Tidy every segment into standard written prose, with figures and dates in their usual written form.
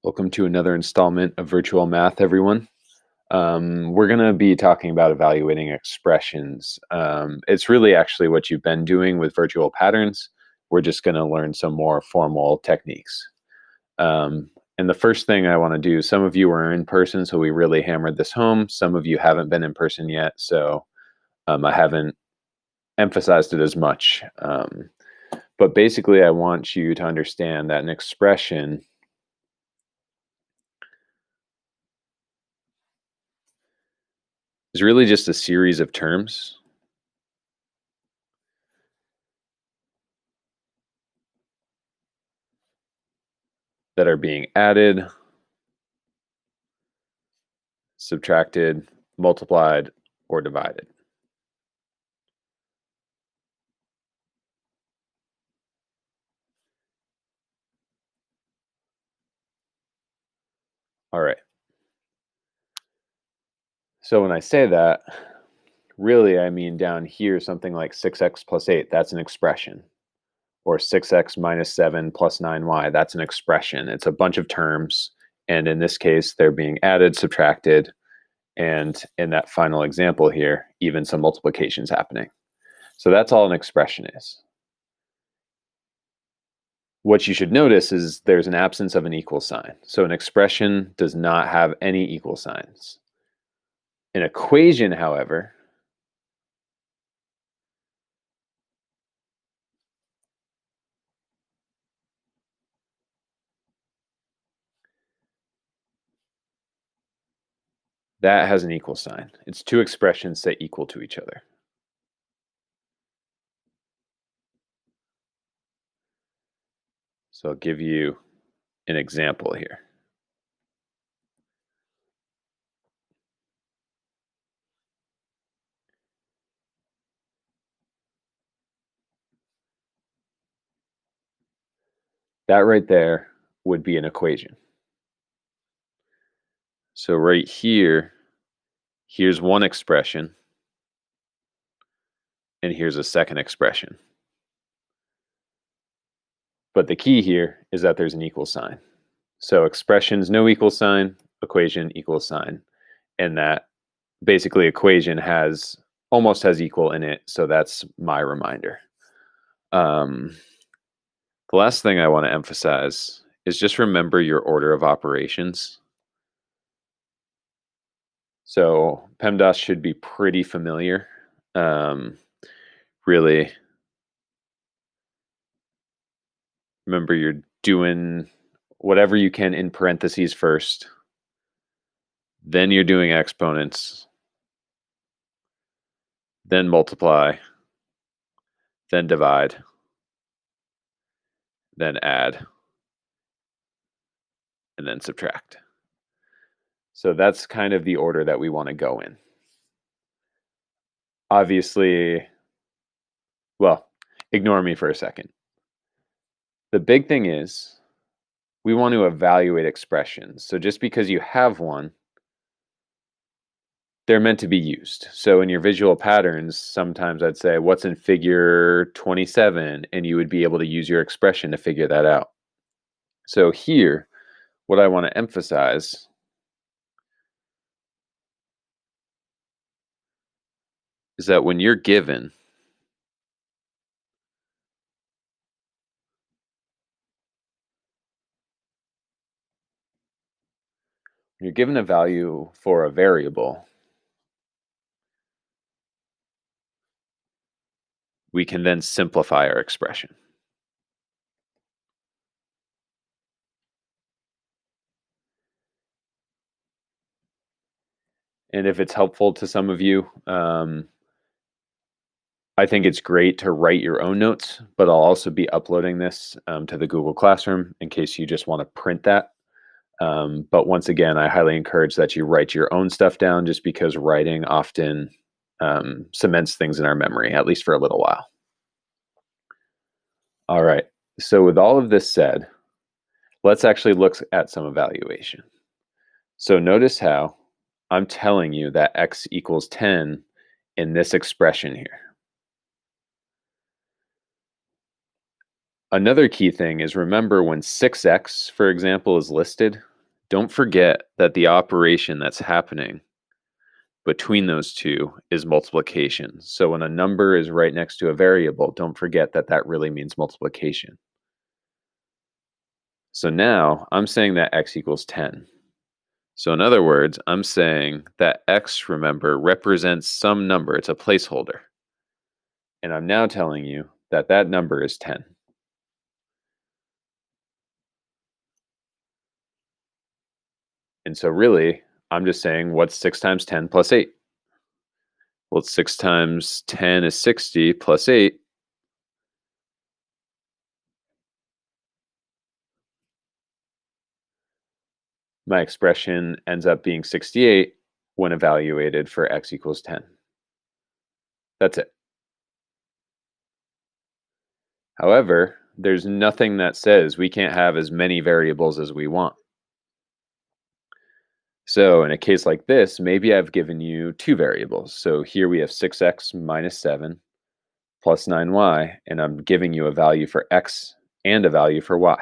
Welcome to another installment of Virtual Math, everyone. We're going to be talking about evaluating expressions. It's really actually what you've been doing with virtual patterns. We're just going to learn some more formal techniques. And the first thing I want to do, some of you are in person, so we really hammered this home. Some of you haven't been in person yet, so I haven't emphasized it as much. But basically, I want you to understand that an expression is really just a series of terms that are being added, subtracted, multiplied, or divided. All right. So when I say that, really I mean down here something like 6x plus 8, that's an expression. Or 6x minus 7 plus 9y, that's an expression. It's a bunch of terms, and in this case, they're being added, subtracted, and in that final example here, even some multiplications happening. So that's all an expression is. What you should notice is there's an absence of an equal sign. So an expression does not have any equal signs. An equation, however, that has an equal sign. It's two expressions that equal to each other. So I'll give you an example here. That right there would be an equation. So right here, here's one expression, and here's a second expression. But the key here is that there's an equal sign. So expressions, no equal sign, equation, equal sign. And that basically equation almost has equal in it, so that's my reminder. The last thing I want to emphasize is just remember your order of operations. So PEMDAS should be pretty familiar. Really, remember you're doing whatever you can in parentheses first. Then you're doing exponents. Then multiply. Then divide. Then add. And then subtract. So that's kind of the order that we want to go in. Obviously, well, ignore me for a second. The big thing is we want to evaluate expressions. So just because you have one, they're meant to be used. So in your visual patterns, sometimes I'd say, what's in figure 27? And you would be able to use your expression to figure that out. So here, what I want to emphasize is that when you're given a value for a variable, we can then simplify our expression. And if it's helpful to some of you, I think it's great to write your own notes, but I'll also be uploading this to the Google Classroom in case you just want to print that. But once again, I highly encourage that you write your own stuff down just because writing often cements things in our memory, at least for a little while. All right, so with all of this said, let's actually look at some evaluation. So notice how I'm telling you that x equals 10 in this expression here. Another key thing is remember when 6x, for example, is listed, don't forget that the operation that's happening between those two is multiplication. So when a number is right next to a variable, don't forget that that really means multiplication. So now I'm saying that x equals 10. So in other words, I'm saying that x, remember, represents some number. It's a placeholder. And I'm now telling you that that number is 10. And so really, I'm just saying, what's 6 times 10 plus 8? Well, 6 times 10 is 60 plus 8. My expression ends up being 68 when evaluated for x equals 10. That's it. However, there's nothing that says we can't have as many variables as we want. So in a case like this, maybe I've given you two variables. So here we have 6x minus 7 plus 9y, and I'm giving you a value for x and a value for y.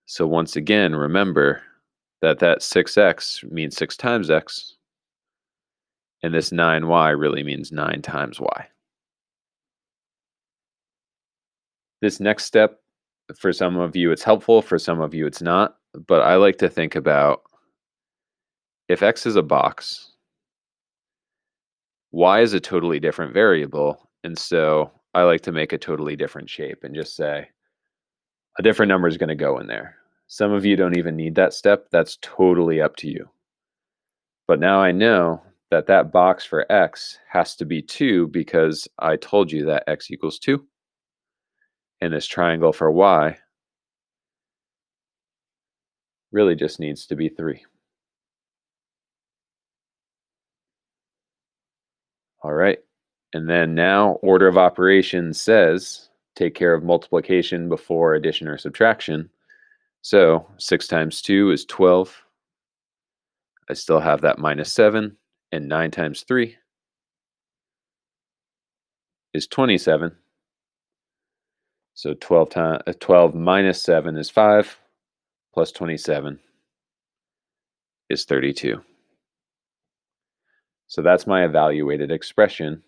So once again, remember that that 6x means 6 times x, and this 9y really means 9 times y. This next step, for some of you it's helpful, for some of you it's not, but I like to think about if x is a box, y is a totally different variable, and so I like to make a totally different shape and just say a different number is going to go in there. Some of you don't even need that step. That's totally up to you. But now I know that that box for x has to be 2 because I told you that x equals 2. And this triangle for y really just needs to be 3. All right. And then now order of operations says take care of multiplication before addition or subtraction. So 6 times 2 is 12. I still have that minus 7. And 9 times 3 is 27. So 12 minus 7 is 5, plus 27 is 32. So that's my evaluated expression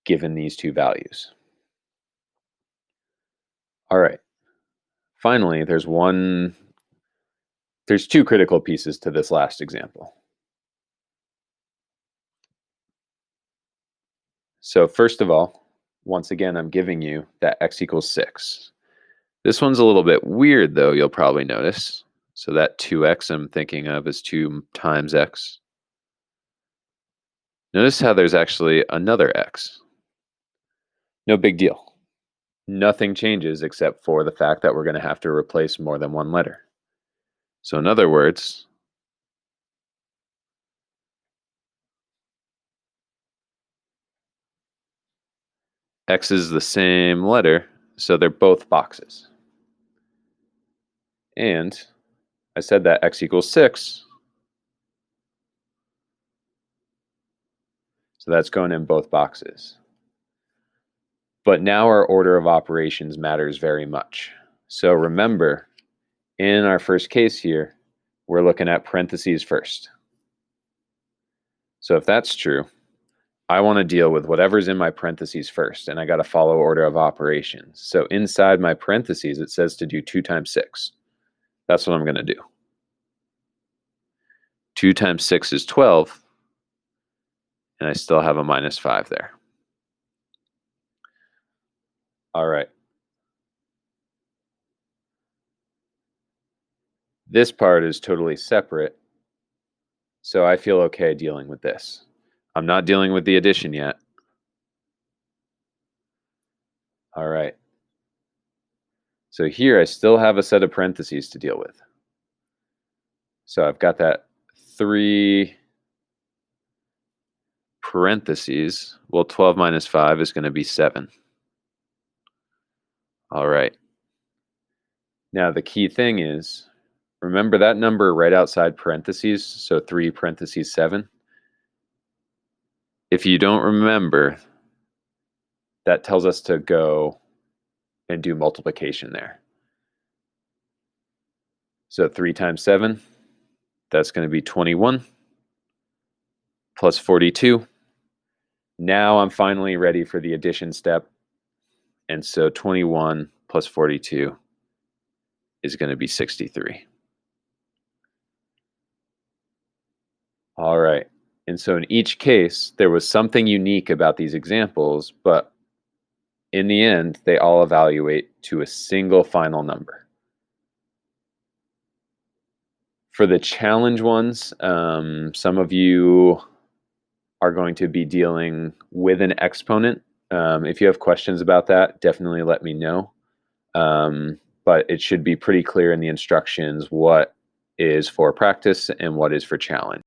given these two values. All right. Finally, there's two critical pieces to this last example. So first of all, once again, I'm giving you that x equals 6. This one's a little bit weird, though, you'll probably notice. So that 2x I'm thinking of as 2 times x. Notice how there's actually another x. No big deal. Nothing changes except for the fact that we're going to have to replace more than one letter. So in other words, x is the same letter, so they're both boxes. And I said that x equals 6, so that's going in both boxes. But now our order of operations matters very much. So remember, in our first case here, we're looking at parentheses first. So if that's true, I want to deal with whatever's in my parentheses first, and I got to follow order of operations. So inside my parentheses, it says to do 2 times 6. That's what I'm going to do. 2 times 6 is 12, and I still have a minus 5 there. All right. This part is totally separate, so I feel okay dealing with this. I'm not dealing with the addition yet. All right. So here I still have a set of parentheses to deal with. So I've got that 3 parentheses. Well, 12 minus 5 is going to be 7. All right. Now the key thing is, remember that number right outside parentheses, so 3 parentheses 7? If you don't remember, that tells us to go and do multiplication there. So 3 times 7, that's going to be 21 plus 42. Now I'm finally ready for the addition step. And so 21 plus 42 is going to be 63. All right. And so in each case, there was something unique about these examples, but in the end, they all evaluate to a single final number. For the challenge ones, some of you are going to be dealing with an exponent. If you have questions about that, definitely let me know. But it should be pretty clear in the instructions what is for practice and what is for challenge.